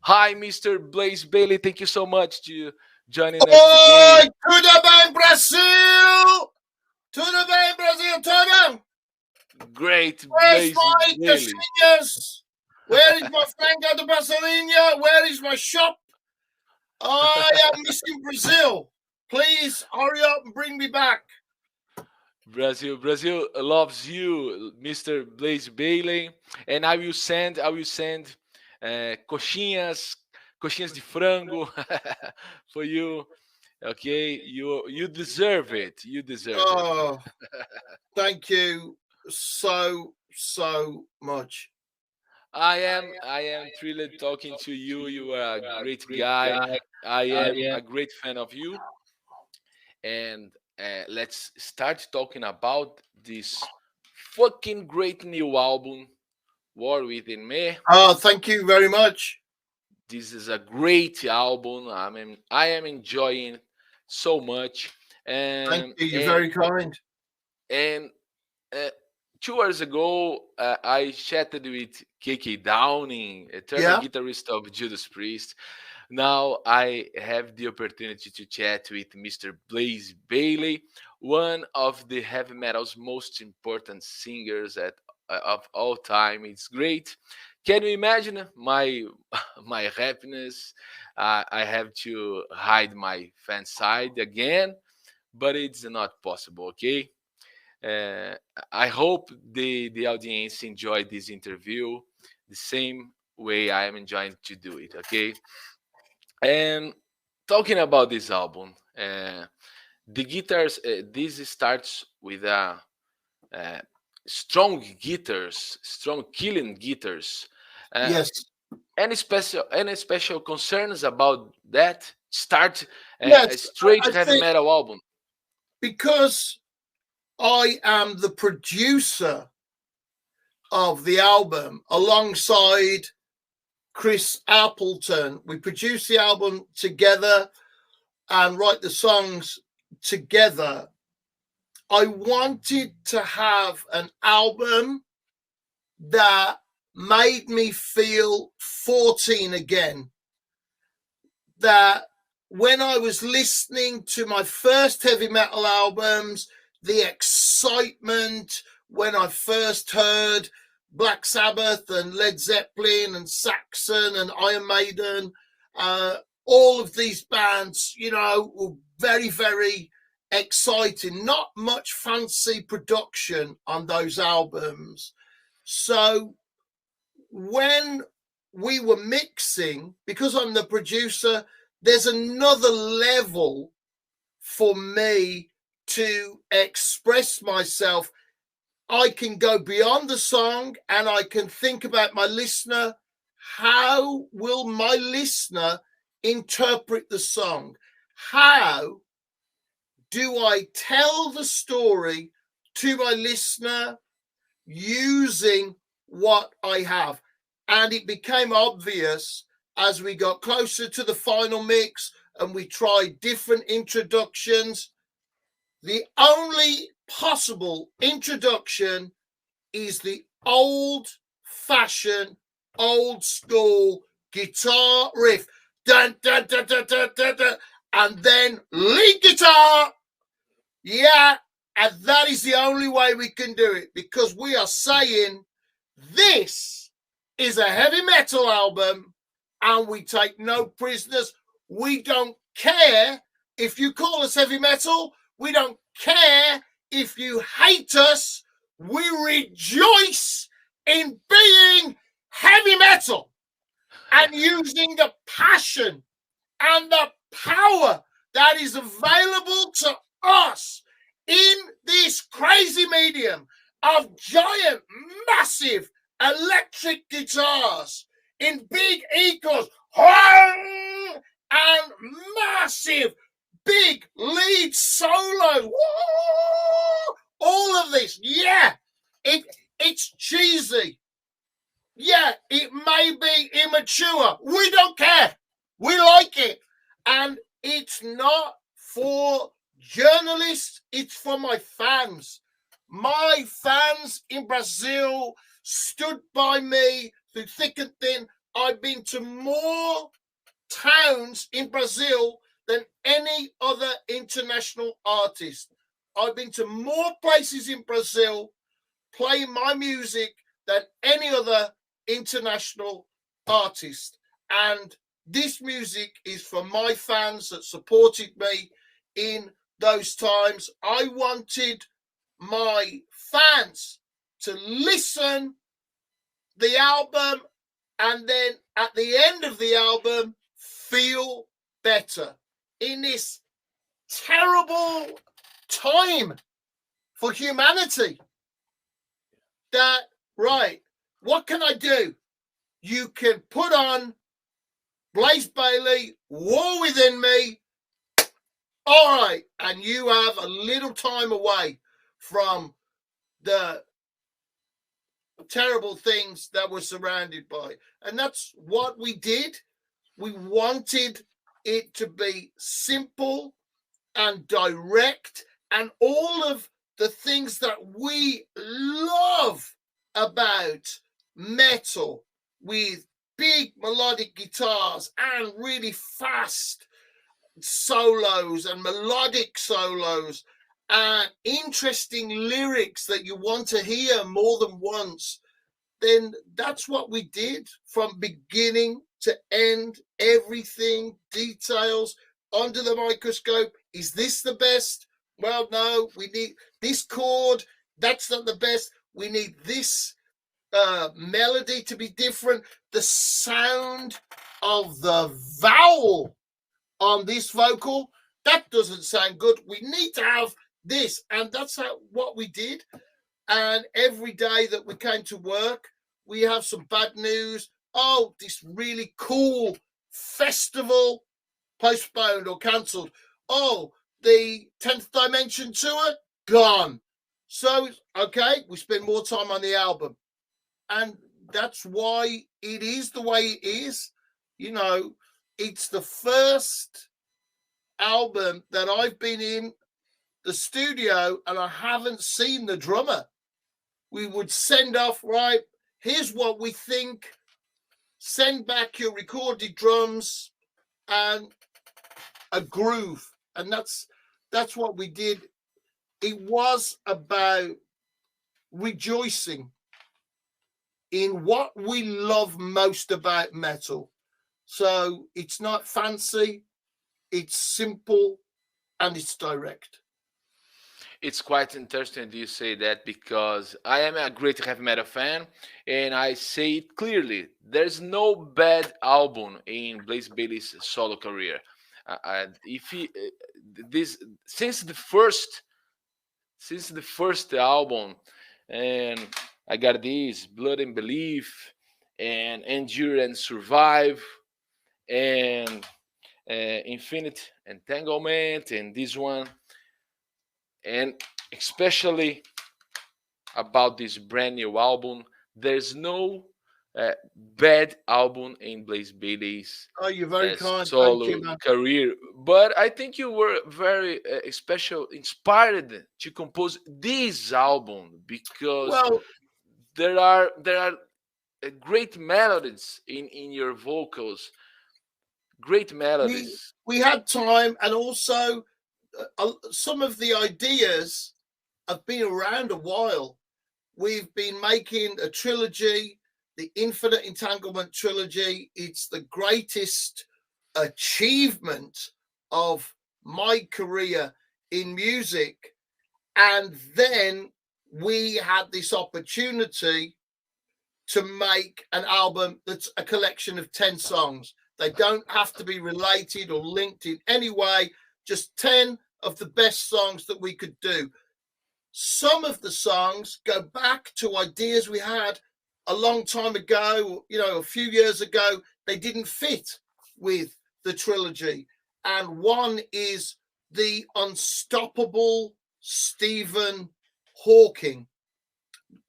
Hi, Mr. Blaze Bayley. Thank you so much to joining us Oi! today. Tudo bem, Brasil? Tudo bem, Brasil? Tudo? Great, Where's Blaze my Bayley. casinhas? Where is my Franco de Brasilinha? Where is my shop? I am missing Brazil. Please hurry up and bring me back. Brazil loves you, Mr. Blaze Bayley. And I will send coxinhas de frango for you. Okay, you deserve it. You deserve it. Oh, thank you so much. I am thrilled talking to you. You are a great guy. I am a great fan of you. And let's start talking about this fucking great new album, War Within Me. Oh, thank you very much. This is a great album. I am enjoying it so much. Thank And you. You're and very kind. and uh, 2 years ago, I chatted with KK Downing, eternal Yeah. guitarist of Judas Priest. Now I have the opportunity to chat with Mr. Blaze Bayley, one of the heavy metal's most important singers of all time. It's great. Can you imagine my my happiness? I have to hide my fan side again, but it's not possible. Okay. Uh, I hope the audience enjoyed this interview the same way I am enjoying to do it. Okay. And talking about this album, the guitars. This starts with uh, strong guitars, strong killing guitars. Uh, Yes. any special concerns about that? Start a Yes. straight I heavy think metal album. because I am the producer of the album alongside Chris Appleton. We produced the album together and write the songs together. I wanted to have an album that made me feel 14 again. That when I was listening to my first heavy metal albums, the excitement when I first heard Black Sabbath and Led Zeppelin and Saxon and Iron Maiden, all of these bands, were very, very exciting. Not much fancy production on those albums. So when we were mixing, because I'm the producer, there's another level for me to express myself. I can go beyond the song and I can think about my listener. How will my listener interpret the song? How do I tell the story to my listener using what I have? And it became obvious as we got closer to the final mix and we tried different introductions. The only possible introduction is the old-fashioned, old-school guitar riff. Dun, dun, dun, dun, dun, dun, dun, and then lead guitar. Yeah, and that is the only way we can do it, because we are saying this is a heavy metal album and we take no prisoners. We don't care if you call us heavy metal. We don't care if you hate us. We rejoice in being heavy metal and using the passion and the power that is available to us in this crazy medium of giant, massive electric guitars in big echoes and massive big lead solo. All of this, yeah, it's cheesy. Yeah, it may be immature. We don't care. We like it. And it's not for journalists, it's for my fans. My fans in Brazil stood by me through thick and thin. I've been to more towns in Brazil than any other international artist. I've been to more places in Brazil playing my music than any other international artist. And this music is for my fans that supported me in those times. I wanted my fans to listen the album and then at the end of the album feel better in this terrible time for humanity. That, right, what can I do? You can put on Blaze Bayley, War Within Me, all right, and you have a little time away from the terrible things that we're surrounded by. And that's what we did. We wanted it to be simple and direct, and all of the things that we love about metal, with big melodic guitars and really fast solos and melodic solos and interesting lyrics that you want to hear more than once, then that's what we did from beginning to end. Everything, details, under the microscope. Is this the best? Well, no, we need this chord. That's not the best. We need this melody to be different. The sound of the vowel on this vocal, that doesn't sound good. We need to have this. And that's what we did. And every day that we came to work, we have some bad news. Oh, this really cool festival postponed or cancelled. Oh, the 10th Dimension tour gone. So, okay, we spend more time on the album. And that's why it is the way it is. You know, it's the first album that I've been in the studio and I haven't seen the drummer. We would send off, right, here's what we think. Send back your recorded drums and a groove. And that's what we did. It was about rejoicing in what we love most about metal. So it's not fancy, it's simple, and it's direct. It's quite interesting you say that, because I am a great heavy metal fan, and I say it clearly: there's no bad album in Blaze Bayley's solo career. If he this since the first album, and I got this Blood and Belief, and Endure and Survive, and Infinite Entanglement, and this one, and especially about this brand new album, there's no bad album in Blaze Bayley's Oh, you're very kind. solo Thank you, man. career. But I think you were very special, inspired to compose this album, because Well, there are great melodies in your vocals, great melodies. we had time, and also some of the ideas have been around a while. We've been making a trilogy, the Infinite Entanglement trilogy. It's the greatest achievement of my career in music. And then we had this opportunity to make an album that's a collection of 10 songs. They don't have to be related or linked in any way, just 10 of the best songs that we could do. Some of the songs go back to ideas we had a long time ago, you know, a few years ago. They didn't fit with the trilogy. And one is the unstoppable Stephen Hawking.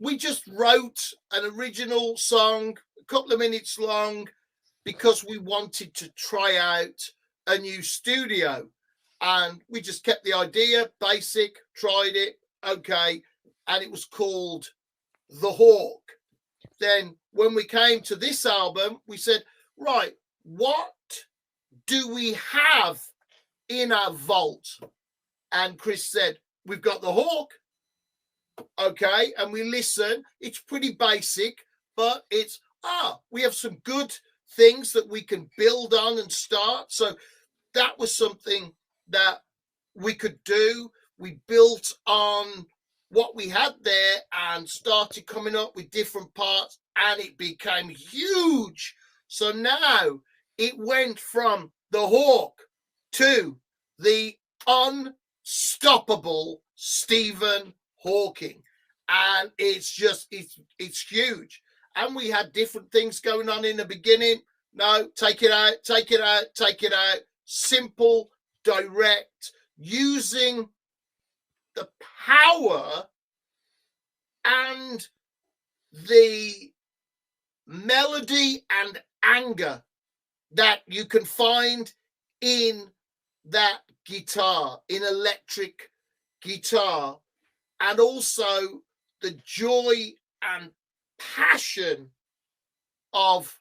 We just wrote an original song, a couple of minutes long, because we wanted to try out a new studio. And we just kept the idea basic, tried it, okay, and it was called The Hawk. then when we came to this album, we said, right, what do we have in our vault? And Chris said, we've got the Hawk. Okay, and we listen. It's pretty basic, but it's, we have some good things that we can build on and start. So that was something that we could do. We built on what we had there and started coming up with different parts, and it became huge. So now it went from the Hawk to the unstoppable Stephen Hawking, and it's huge. And we had different things going on in the beginning. No, take it out, take it out, take it out. Simple, direct, using the power and the melody and anger that you can find in that guitar, in electric guitar, and also the joy and passion of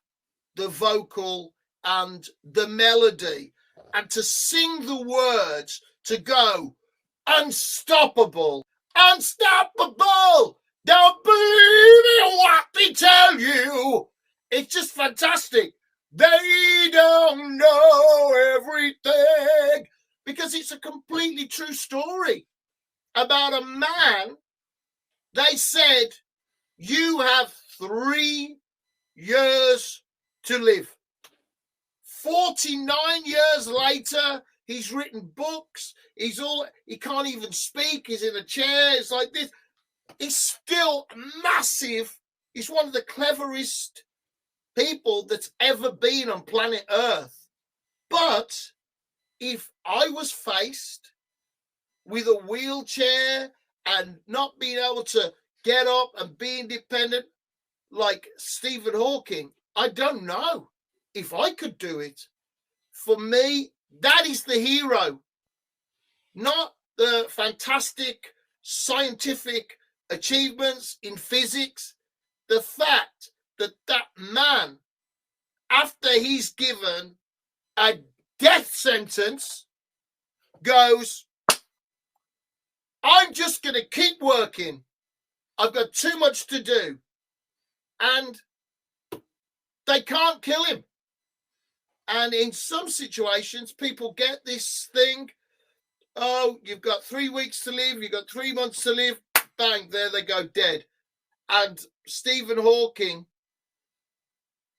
the vocal and the melody, and to sing the words, to go unstoppable, unstoppable, don't believe in what they tell you. It's just fantastic. They don't know everything, because it's a completely true story about a man. They said, you have 3 years to live. 49 years later, he's written books. He can't even speak. He's in a chair. It's like this. He's still massive. He's one of the cleverest people that's ever been on planet Earth. But if I was faced with a wheelchair and not being able to get up and be independent like Stephen Hawking, I don't know if I could do it. For me, that is the hero, not the fantastic scientific achievements in physics. The fact that that man, after he's given a death sentence, goes, I'm just going to keep working. I've got too much to do. And they can't kill him. And in some situations, people get this thing, oh, you've got 3 weeks to live, you've got 3 months to live, bang, there they go, dead. And Stephen Hawking,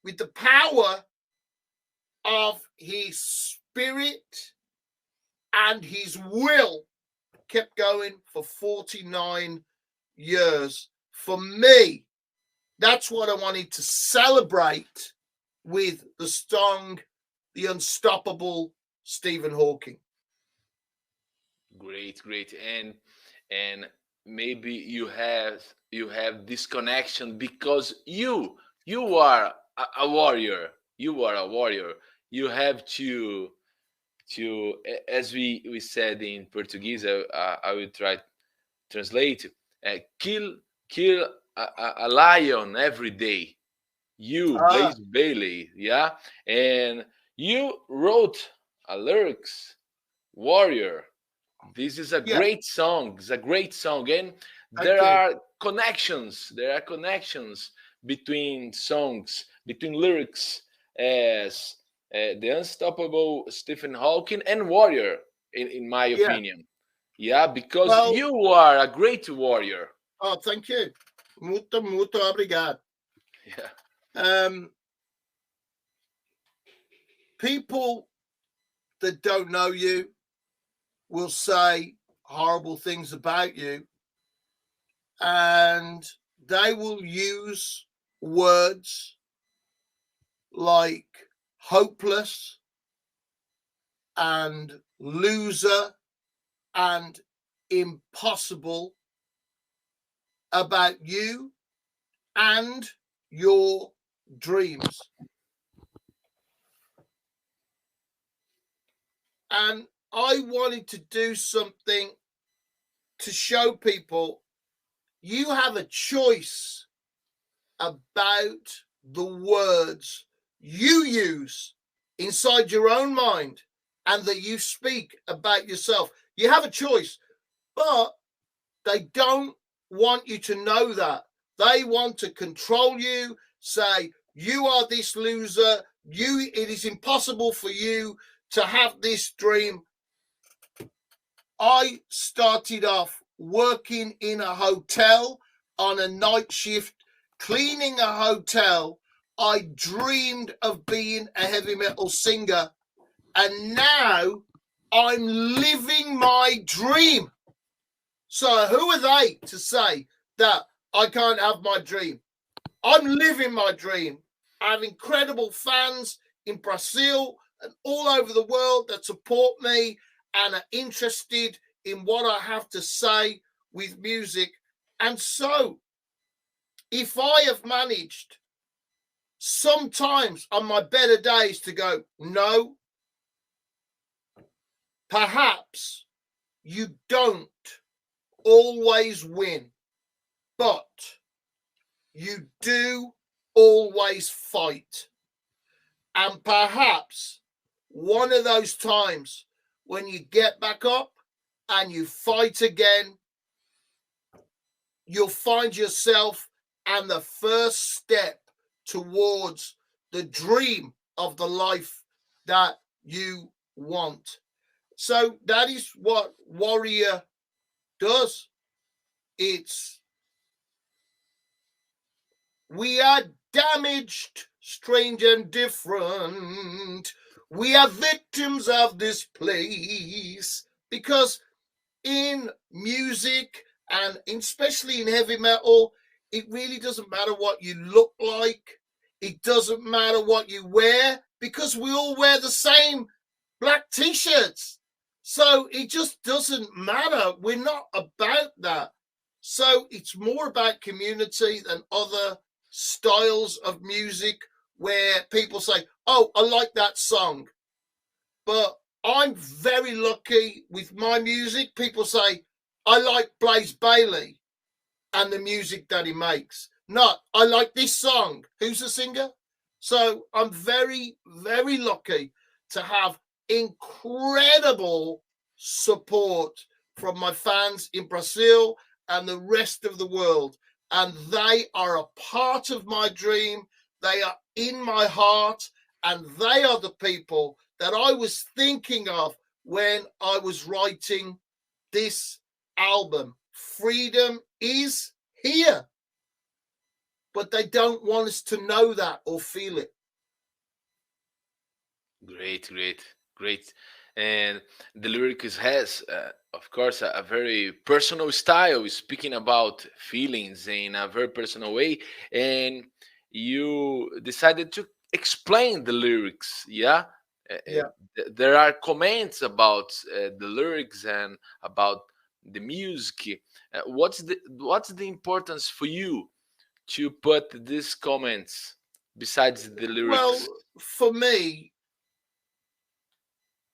with the power of his spirit and his will, kept going for 49 years. For me, that's what I wanted to celebrate with the song, The Unstoppable Stephen Hawking. Great, great. And maybe you have this connection because you are a warrior. You are a warrior. You have to as we said in Portuguese, I will try to translate, kill a lion every day. You, Blaze Bayley, yeah? And you wrote a lyrics, Warrior. This is a great song. It's a great song. And there are connections. There are connections between songs, between lyrics, as the Unstoppable Stephen Hawking and Warrior, in my opinion. Yeah, because you are a great warrior. Oh, thank you. Muito, muito obrigado. Yeah. People that don't know you will say horrible things about you, and they will use words like hopeless and loser and impossible about you and your dreams. And I wanted to do something to show people you have a choice about the words you use inside your own mind and that you speak about yourself. You have a choice, but they don't want you to know that. They want to control you, say, you are this loser. It is impossible for you to have this dream. I started off working in a hotel on a night shift, cleaning a hotel. I dreamed of being a heavy metal singer, and now I'm living my dream. So who are they to say that I can't have my dream? I'm living my dream. I have incredible fans in Brazil and all over the world that support me and are interested in what I have to say with music. And so, if I have managed sometimes on my better days to go, no, perhaps you don't always win, but you do always fight. And perhaps one of those times when you get back up and you fight again, you'll find yourself and the first step towards the dream of the life that you want. So that is what Warrior does. We are damaged, strange and different. We are victims of this place, because in music and especially in heavy metal, it really doesn't matter what you look like. It doesn't matter what you wear, because we all wear the same black t-shirts. So it just doesn't matter. We're not about that. So it's more about community than other styles of music where people say, oh, I like that song. But I'm very lucky with my music. People say, I like Bayley and the music that he makes. Not, I like this song. Who's the singer? So I'm very, very lucky to have incredible support from my fans in Brazil and the rest of the world. And they are a part of my dream. They are in my heart. And they are the people that I was thinking of when I was writing this album. Freedom is here. But they don't want us to know that or feel it. Great. And the lyrics has, of course, a very personal style, speaking about feelings in a very personal way. And you decided to explain the lyrics, yeah? Yeah. There are comments about the lyrics and about the music. What's the importance for you to put these comments besides the lyrics? Well, for me,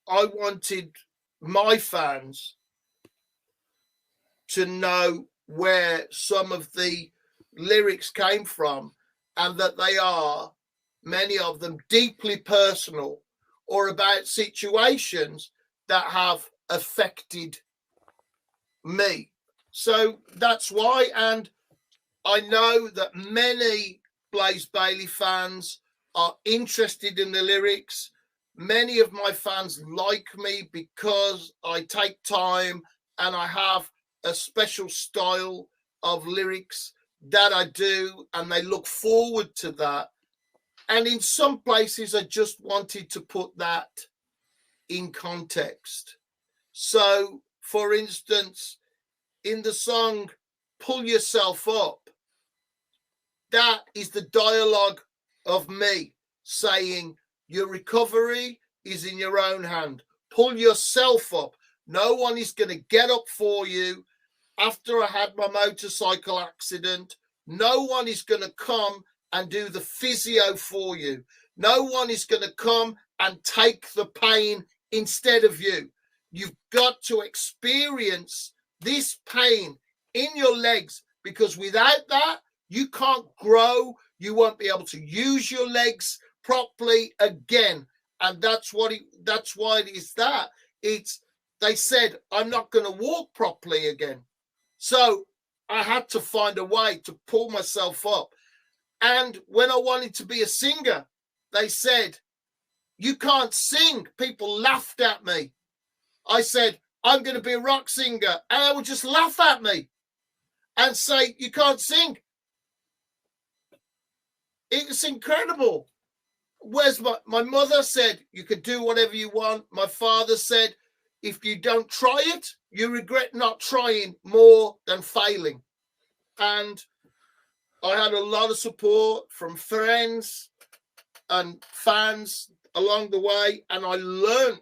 I wanted my fans to know where some of the lyrics came from, and that they are, many of them, deeply personal or about situations that have affected me. So that's why. And I know that many Blaze Bayley fans are interested in the lyrics. Many of my fans like me because I take time and I have a special style of lyrics that I do, and they look forward to that. And in some places, I just wanted to put that in context. So, for instance, in the song Pull Yourself Up, that is the dialogue of me saying, your recovery is in your own hand. Pull yourself up. No one is going to get up for you. After I had my motorcycle accident, no one is going to come and do the physio for you. No one is going to come and take the pain instead of you. You've got to experience this pain in your legs, because without that, You can't grow. You won't be able to use your legs properly again. And that's why it is that. They said, I'm not going to walk properly again. So I had to find a way to pull myself up. And when I wanted to be a singer, they said, you can't sing. People laughed at me. I said, I'm going to be a rock singer. And they would just laugh at me and say, you can't sing. It's incredible. Whereas my mother said, you could do whatever you want. My father said, if you don't try it, you regret not trying more than failing. And I had a lot of support from friends and fans along the way. And I learned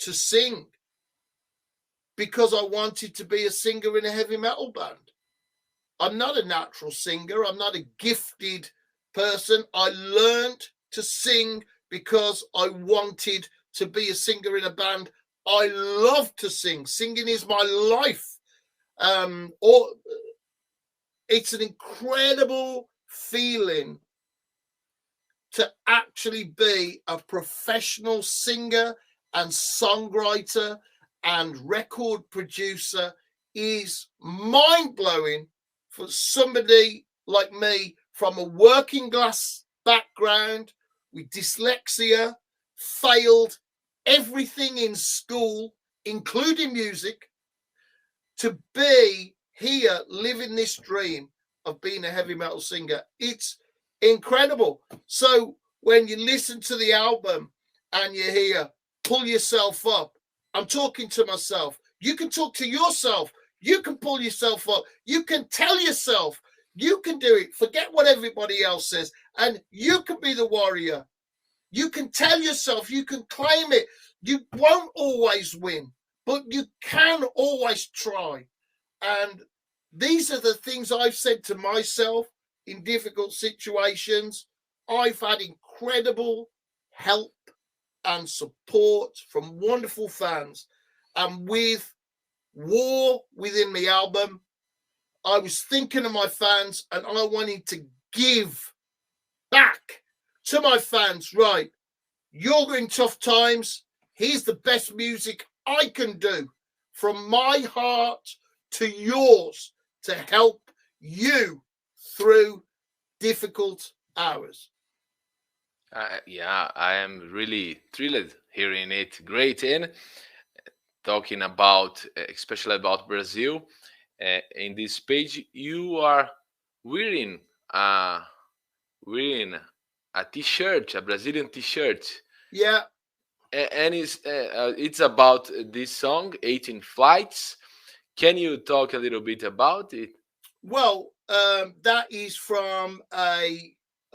to sing because I wanted to be a singer in a heavy metal band. I'm not a natural singer. I'm not a gifted person. I learned to sing because I wanted to be a singer in a band. I love to sing. Singing is my life. It's an incredible feeling to actually be a professional singer and songwriter and record producer. Is mind-blowing for somebody like me from a working class background with dyslexia, failed everything in school, including music, to be here living this dream of being a heavy metal singer. It's incredible. So when you listen to the album and you hear pull yourself up, I'm talking to myself. You can talk to yourself. You can pull yourself up. You can tell yourself you can do it. Forget what everybody else says. And you can be the warrior. You can tell yourself, you can claim it. You won't always win, but you can always try. And these are the things I've said to myself in difficult situations. I've had incredible help and support from wonderful fans. And with War within the album, I was thinking of my fans and I wanted to give back to my fans. Right, you're in tough times. Here's the best music I can do from my heart to yours to help you through difficult hours. Yeah, I am really thrilled hearing it. Great. And talking about, especially about Brazil, in this page, you are wearing a wearing a T-shirt, a Brazilian T-shirt. Yeah. And it's about this song, 18 Flights. Can you talk a little bit about it? Well, that is from a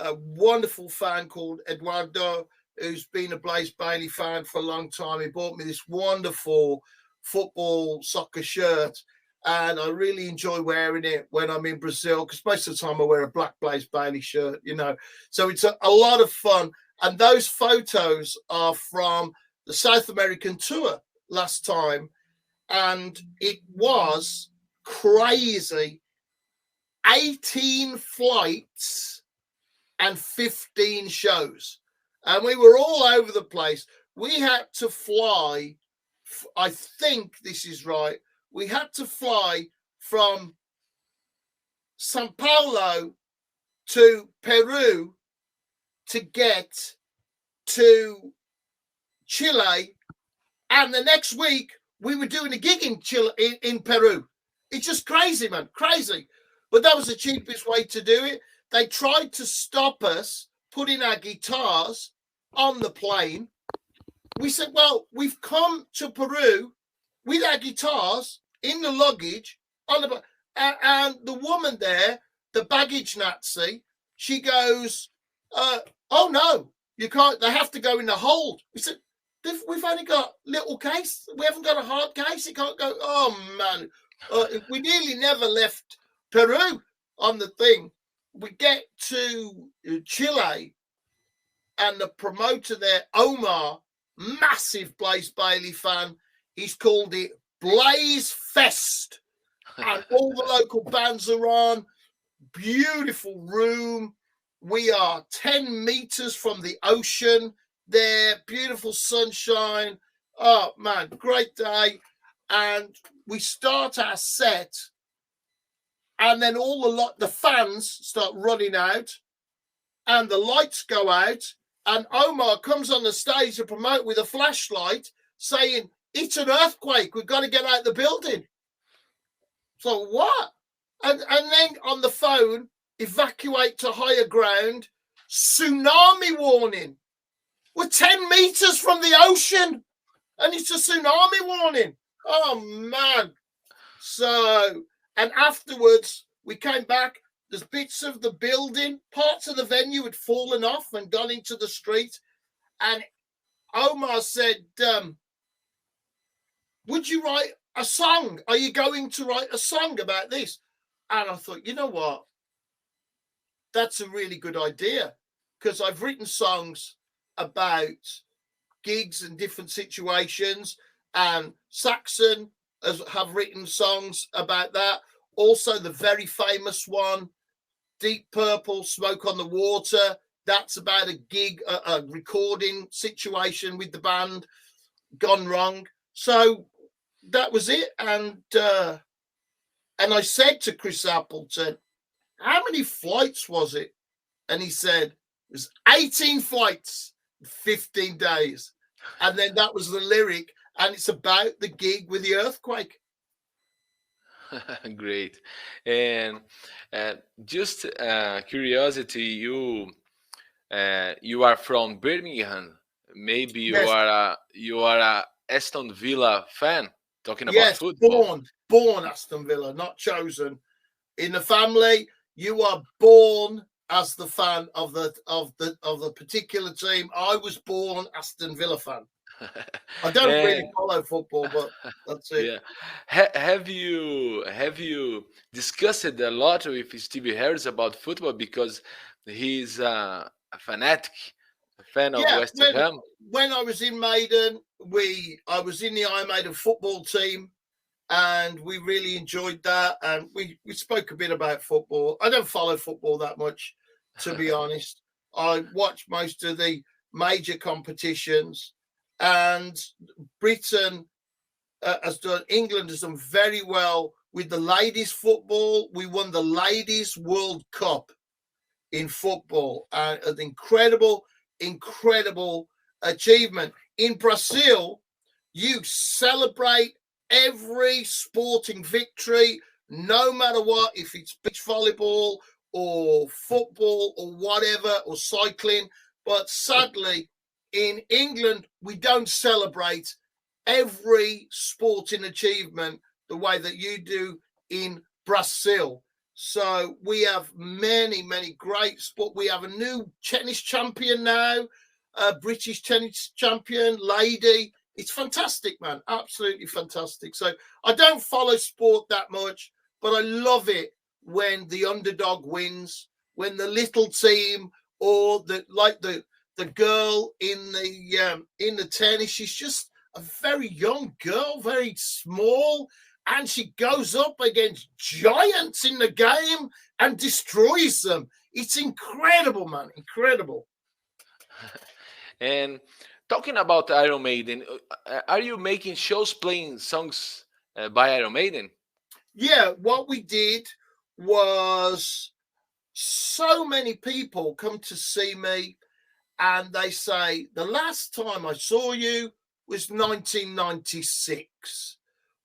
wonderful fan called Eduardo, who's been a Blaze Bayley fan for a long time. He bought me this wonderful football soccer shirt, and I really enjoy wearing it when I'm in Brazil, because most of the time I wear a black Blaze Bayley shirt, So it's a lot of fun. And those photos are from the South American tour last time, and it was crazy. 18 flights and 15 shows. And we were all over the place. We had to fly, I think this is right, we had to fly from Sao Paulo to Peru to get to Chile. And the next week, we were doing a gig in Chile, in Peru. It's just crazy, man, crazy. But that was the cheapest way to do it. They tried to stop us putting our guitars on the plane. We said, well, we've come to Peru with our guitars in the luggage on the, and the woman there, the baggage Nazi, she goes, oh no, you can't. They have to go in the hold. We said, we've only got little case. We haven't got a hard case. It can't go. Oh man, we nearly never left Peru on the thing. We get to Chile, and the promoter there, Omar, massive Blaze Bayley fan, he's called it Blaze Fest, and all the local bands are on. beautiful room. We are 10 meters from the ocean there, beautiful sunshine. Oh man, great day. And we start our set, and then all the fans start running out, and the lights go out, and Omar comes on the stage to promote with a flashlight saying, "It's an earthquake, we've got to get out the building." So what? And then on the phone, evacuate to higher ground, tsunami warning. We're 10 meters from the ocean, and it's a tsunami warning. Oh, man. So, and afterwards, we came back. There's bits of the building, parts of the venue had fallen off and gone into the street. And Omar said, would you write a song? Are you going to write a song about this? And I thought, you know what? That's a really good idea, because I've written songs about gigs and different situations, and Saxon have written songs about that. Also, the very famous one, Deep Purple, Smoke on the Water. That's about a gig, a recording situation with the band gone wrong. So that was it. And I said to Chris Appleton, how many flights was it? And he said, it was 18 flights, 15 days. And then that was the lyric. And it's about the gig with the earthquake. Great. And just curiosity, you are from Birmingham. Maybe Yes. you are a Aston Villa fan. Talking about football. Born Aston Villa, not chosen. In the family, you are born as the fan of the particular team. I was born Aston Villa fan. I don't really follow football, but that's it. Yeah. Have you discussed a lot with Stevie Harris about football, because he's a fan of West Ham? When I was in Maiden, I was in the Iron Maiden football team, and we really enjoyed that. And we spoke a bit about football. I don't follow football that much, to be honest. I watch most of the major competitions, and Britain England has done very well with the ladies' football. We won the Ladies World Cup in football, an incredible achievement. In Brazil, you celebrate every sporting victory, no matter what, if it's beach volleyball or football or whatever, or cycling. But sadly, in England, we don't celebrate every sporting achievement the way that you do in Brazil. So we have many great sport. We have a new tennis champion now, a British tennis champion lady. It's fantastic, man. Absolutely fantastic. So I don't follow sport that much, but I love it when the underdog wins, when the little team, or the girl in the tennis, she's just a very young girl, very small, and she goes up against giants in the game and destroys them. It's incredible, man. Incredible. And talking about Iron Maiden, are you making shows playing songs by Iron Maiden? Yeah, what we did was, so many people come to see me and they say, the last time I saw you was 1996.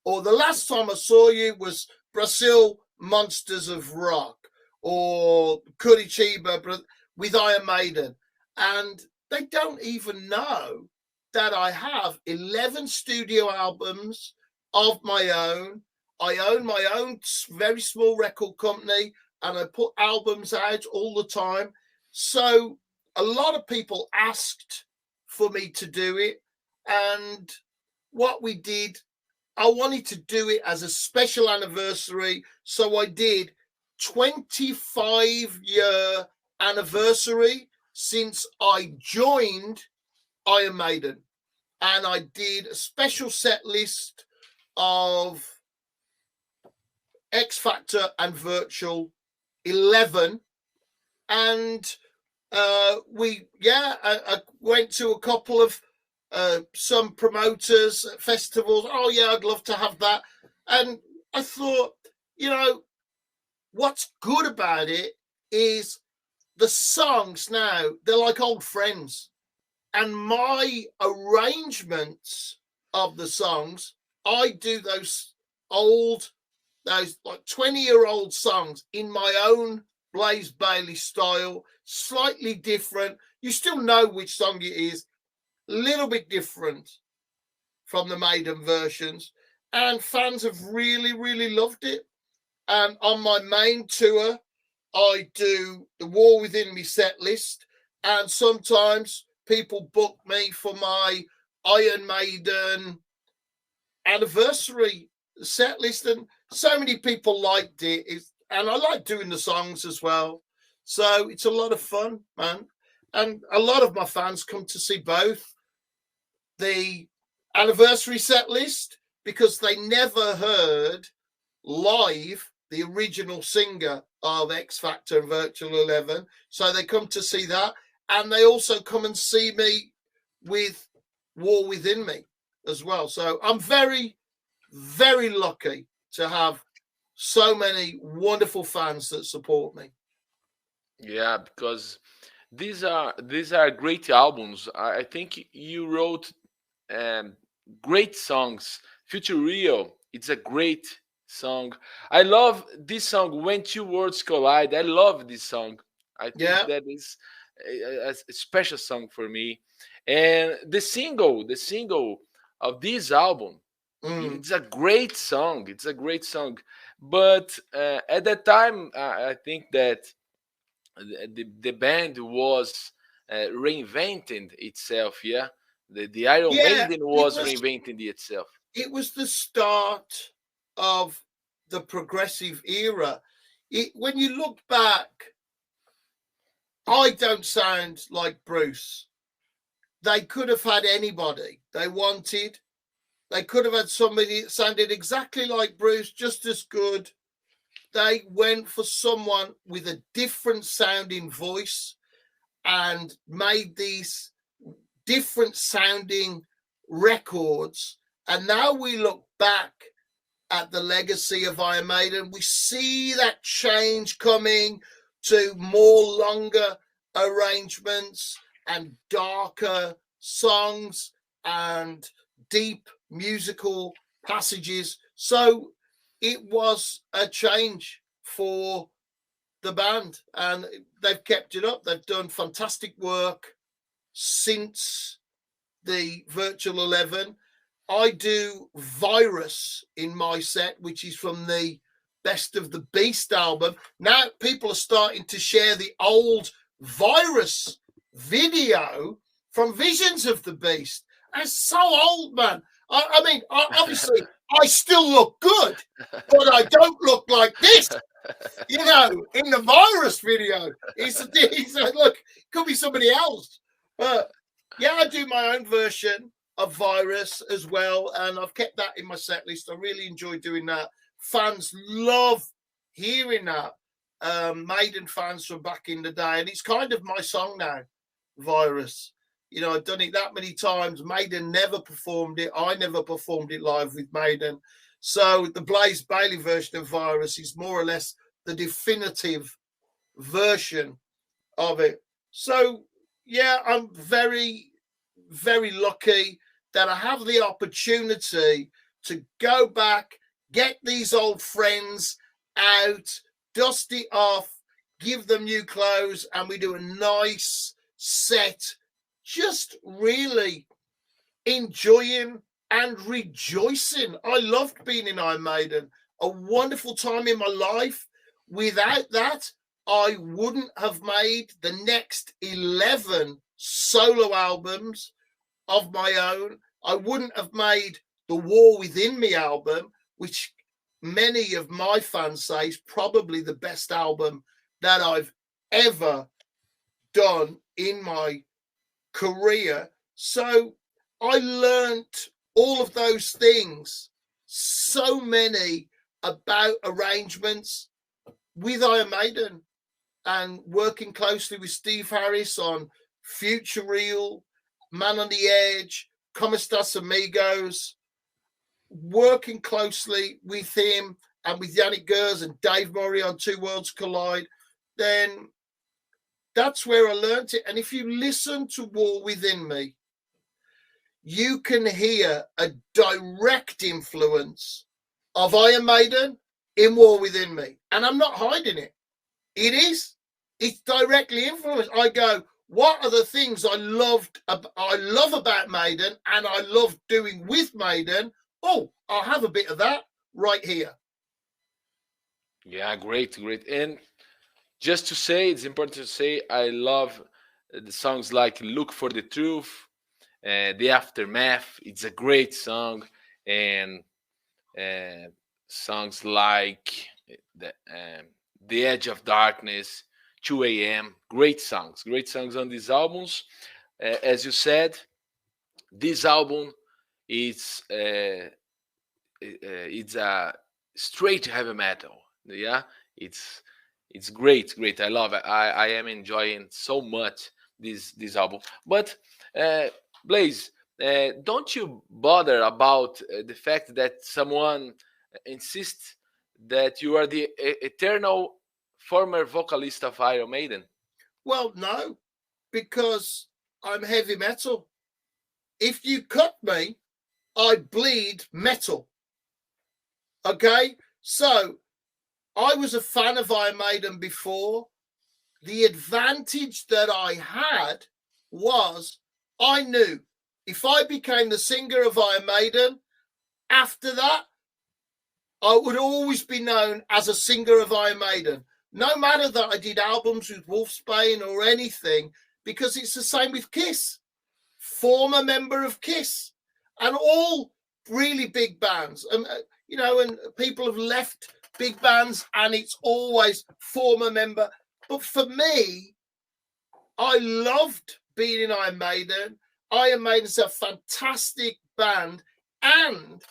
Or the last time I saw you was Brazil Monsters of Rock, or Curitiba with Iron Maiden. And they don't even know that I have 11 studio albums of my own. I own my own very small record company, and I put albums out all the time. So a lot of people asked for me to do it. And what we did, I wanted to do it as a special anniversary. So I did 25-year anniversary since I joined Iron Maiden. And I did a special set list of X Factor and Virtual 11, and I went to a couple of some promoters at festivals. Oh yeah, I'd love to have that. And I thought, what's good about it is the songs now, they're like old friends. And my arrangements of the songs, I do those like 20-year-old songs in my own Blaze Bayley style, slightly different. You still know which song it is, a little bit different from the Maiden versions. And fans have really, really loved it. And on my main tour, I do the War Within Me set list. And sometimes people book me for my Iron Maiden anniversary set list. And so many people liked it. And I like doing the songs as well. So it's a lot of fun, man. And a lot of my fans come to see both the anniversary set list because they never heard live the original singer of X Factor and Virtual 11. So they come to see that. And they also come and see me with War Within Me as well. So I'm very, very lucky to have so many wonderful fans that support me. Yeah, because these are great albums. I think you wrote great songs. Future Rio, it's a great song. I love this song, When Two Worlds Collide. I love this song. I think that is a special song for me. And the single of this album, it's a great song. It's a great song. But at that time, I think that the band was reinventing itself. Yeah, the Iron Maiden was reinventing itself. It was the start of the progressive era. When you look back, I don't sound like Bruce. They could have had anybody they wanted. They could have had somebody that sounded exactly like Bruce, just as good. They went for someone with a different sounding voice and made these different sounding records. And now we look back at the legacy of Iron Maiden, we see that change coming to more longer arrangements and darker songs and deep musical passages. So it was a change for the band, and they've kept it up. They've done fantastic work since the Virtual 11. I do Virus in my set, which is from the Best of the Beast album. Now people are starting to share the old Virus video from Visions of the Beast. That's so old, man. I mean, obviously, I still look good, but I don't look like this. In the Virus video, it's look, it could be somebody else. But yeah, I do my own version of Virus as well, and I've kept that in my set list. I really enjoy doing that. Fans love hearing that. Maiden fans from back in the day, and it's kind of my song now, Virus. I've done it that many times. Maiden never performed it. I never performed it live with Maiden. So the Blaze Bayley version of Virus is more or less the definitive version of it. So yeah, I'm very, very lucky that I have the opportunity to go back, get these old friends out, dust it off, give them new clothes, and we do a nice set, just really enjoying and rejoicing. I loved being in Iron Maiden, a wonderful time in my life. Without that, I wouldn't have made the next 11 solo albums of my own. I wouldn't have made the War Within Me album, which many of my fans say is probably the best album that I've ever done in my career. So I learnt all of those things, so many about arrangements with Iron Maiden. and working closely with Steve Harris on Future Real, Man on the Edge, Como Estas Amigos, working closely with him and with Yannick Gers and Dave Murray on Two Worlds Collide, then that's where I learned it. And if you listen to War Within Me, you can hear a direct influence of Iron Maiden in War Within Me. And I'm not hiding it. It is. It's directly influenced. I go, what are the things I love about Maiden and I love doing with Maiden? Oh, I'll have a bit of that right here. Yeah, great. And just to say, it's important to say, I love the songs like Look for the Truth, The Aftermath. It's a great song. And songs like The Edge of Darkness, 2 a.m. Great songs on these albums. As you said, this album is it's a straight heavy metal. Yeah, it's great. I love it. I am enjoying so much this album. But Blaze, don't you bother about the fact that someone insists that you are the eternal former vocalist of Iron Maiden? Well, no, because I'm heavy metal. If you cut me, I bleed metal. Okay, so I was a fan of Iron Maiden before. The advantage that I had was I knew if I became the singer of Iron Maiden, after that, I would always be known as a singer of Iron Maiden. No matter that I did albums with Wolfsbane or anything, because it's the same with Kiss. Former member of Kiss. And all really big bands. And people have left big bands and it's always former member. But for me, I loved being in Iron Maiden. Iron Maiden's a fantastic band and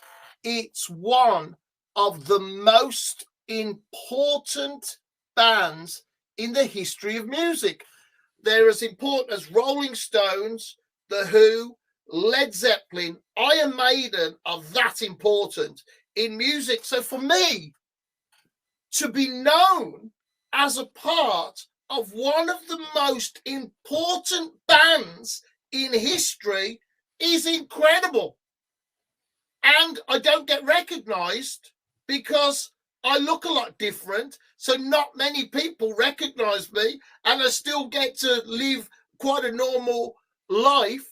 it's one of the most important bands in the history of music. They're as important as Rolling Stones, The Who, Led Zeppelin. Iron Maiden are that important in music. So for me, to be known as a part of one of the most important bands in history is incredible. And I don't get recognized because I look a lot different. So not many people recognize me and I still get to live quite a normal life.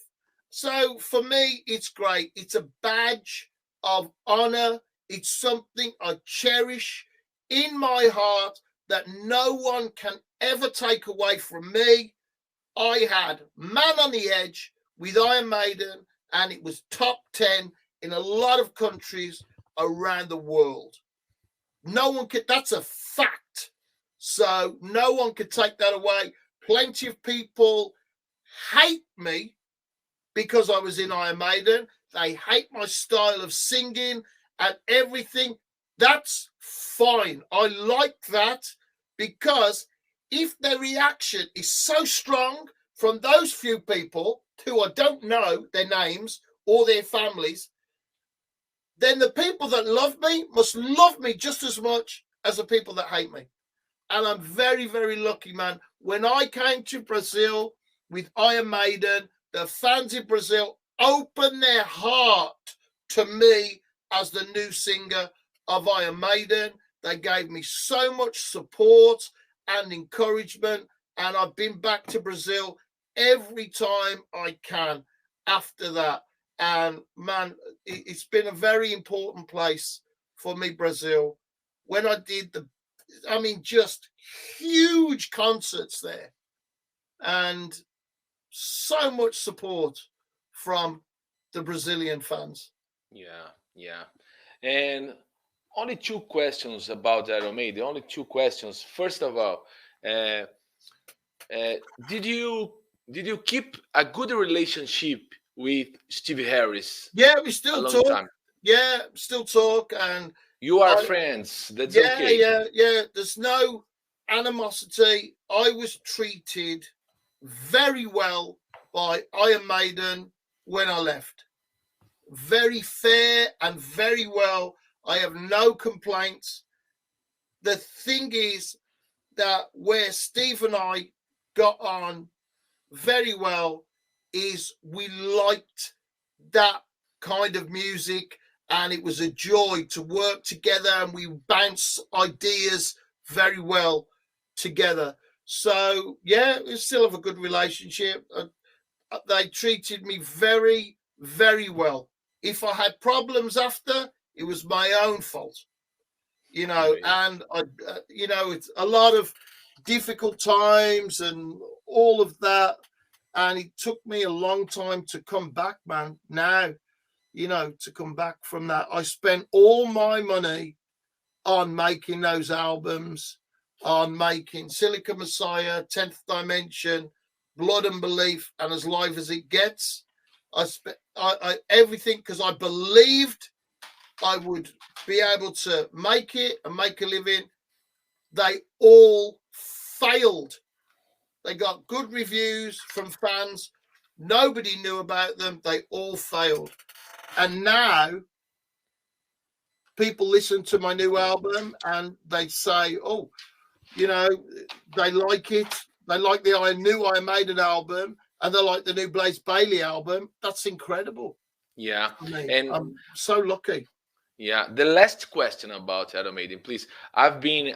So for me, it's great. It's a badge of honor. It's something I cherish in my heart that no one can ever take away from me. I had Man on the Edge with Iron Maiden and it was top 10 in a lot of countries around the world. No one could, that's a fact. So no one could take that away. Plenty of people hate me because I was in Iron Maiden. They hate my style of singing and everything. That's fine. I like that because if their reaction is so strong from those few people who I don't know their names or their families, then the people that love me must love me just as much as the people that hate me. And I'm very, very lucky, man. When I came to Brazil with Iron Maiden, the fans in Brazil opened their heart to me as the new singer of Iron Maiden. They gave me so much support and encouragement. And I've been back to Brazil every time I can after that. And man, it's been a very important place for me, Brazil. When I did just huge concerts there and so much support from the Brazilian fans. Yeah. And only two questions about Iron Maiden. Only two questions. First of all, did you keep a good relationship with Steve Harris? Yeah, we still talk. Time. Yeah, still talk, and you are friends. That's okay. Yeah. There's no animosity I was treated very well by Iron Maiden when I left. Very fair and very well. I have no complaints. The thing is that where Steve and I got on very well is we liked that kind of music, and it was a joy to work together, and we bounce ideas very well together. So yeah, we still have a good relationship. They treated me very, very well. If I had problems after, it was my own fault, Great. and it's a lot of difficult times and all of that. And it took me a long time to come back, man. Now, to come back from that. I spent all my money on making those albums, on making Silica Messiah, 10th Dimension, Blood and Belief, and As Live as It Gets. I spent everything because I believed I would be able to make it and make a living. They all failed. They got good reviews from fans. Nobody knew about them. They all failed. And now people listen to my new album and they say, oh, they like it. They like I knew I made an album, and they like the new Blaze Bayley album. That's incredible. Yeah. I mean, And I'm so lucky. yeah, the last question about Iron Maiden, please. I've been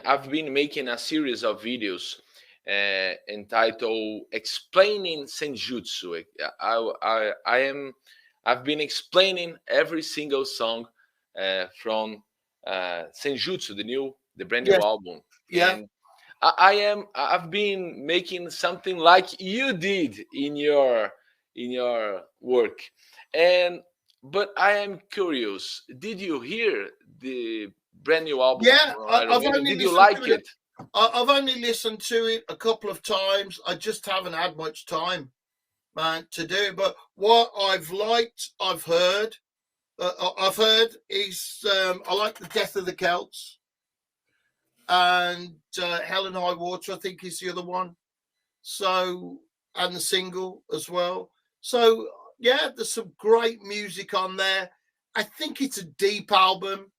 making a series of videos entitled "Explaining Senjutsu." I've been explaining every single song from Senjutsu, the brand new Yes. album, Yeah. and I've been making something like you did in your work, and but I am curious. Did you hear the brand new album Yeah. from Iron I've Maiden? only Did you listened like to it. it? I've only listened to it a couple of times. I just haven't had much time, man, to do it. But what I've liked, I've heard is I like the Death of the Celts, and Hell and High Water, I think, is the other one. So, and the single as well. So yeah, there's some great music on there. I think it's a deep album,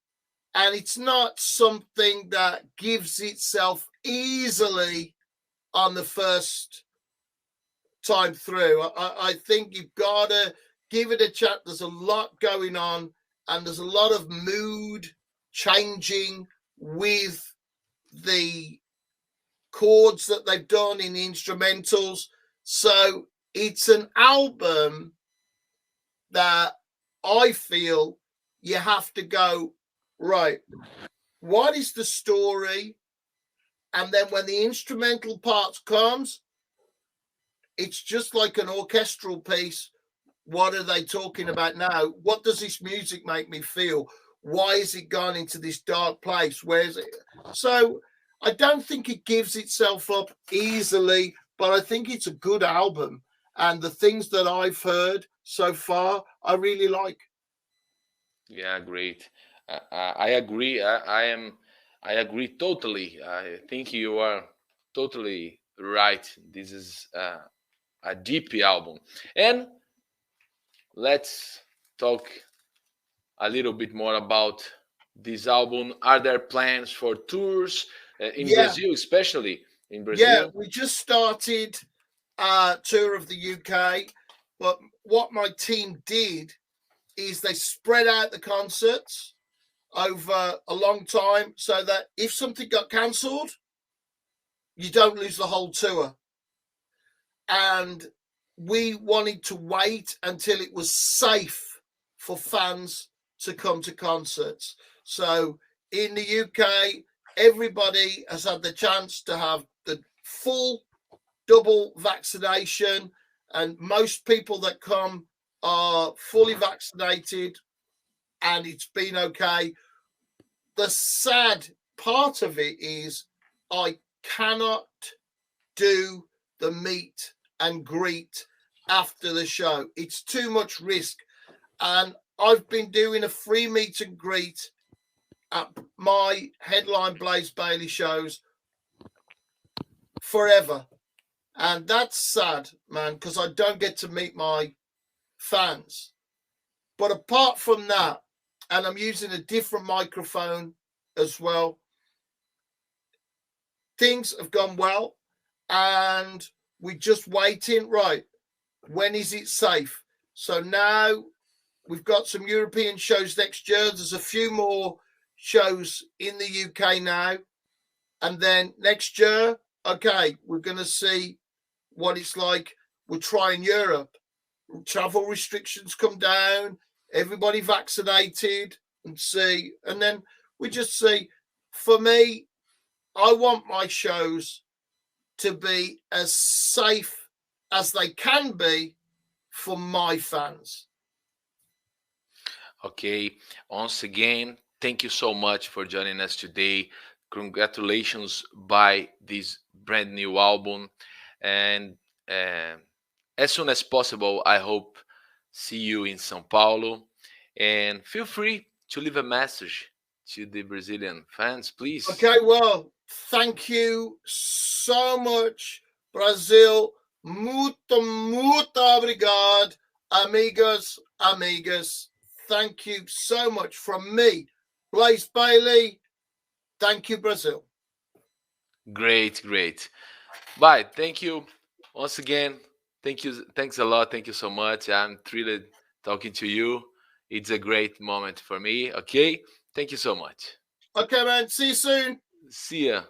and it's not something that gives itself easily on the first time through. I think you've got to give it a chat. There's a lot going on, and there's a lot of mood changing with the chords that they've done in the instrumentals. So it's an album that I feel you have to go, right, what is the story? And then when the instrumental parts comes, it's just like an orchestral piece. What are they talking about now? What does this music make me feel? Why is it gone into this dark place? Where's it? So I don't think it gives itself up easily, but I think it's a good album. And the things that I've heard so far, I really like. Yeah, great. I agree. I agree totally. I think you are totally right. This is a deep album, and let's talk a little bit more about this album. Are there plans for tours in Yeah, Brazil, especially in yeah. Brazil? We just started a tour of the UK, but what my team did is they spread out the concerts over a long time so that if something got cancelled, you don't lose the whole tour. And we wanted to wait until it was safe for fans to come to concerts. So in the UK, everybody has had the chance to have the full double vaccination, and most people that come are fully vaccinated, and it's been okay. The sad part of it is I cannot do the meet and greet after the show. It's too much risk. And I've been doing a free meet and greet at my headline Blaze Bayley shows forever. And that's sad, man, because I don't get to meet my fans. But apart from that, and I'm using a different microphone as well, things have gone well. And we're just waiting, right? When is it safe? So now we've got some European shows next year. There's a few more shows in the UK now. And then next year, okay, we're going to see what it's like. We're trying Europe. Travel restrictions come down, everybody vaccinated, and see. And then we just see. For me, I want my shows to be as safe as they can be for my fans. Okay, once again, thank you so much for joining us today. Congratulations by this brand new album, and uh, as soon as possible, I hope see you in São Paulo. And feel free to leave a message to the Brazilian fans, please. Okay, well, thank you so much, Brazil. Muito obrigado, amigos, amigas. Thank you so much from me, Blaze Bayley. Thank you, Brazil. Great, great. Bye. Thank you once again. Thank you. Thanks a lot. Thank you so much. I'm thrilled talking to you. It's a great moment for me. Okay. Thank you so much. Okay, man. See you soon. See ya.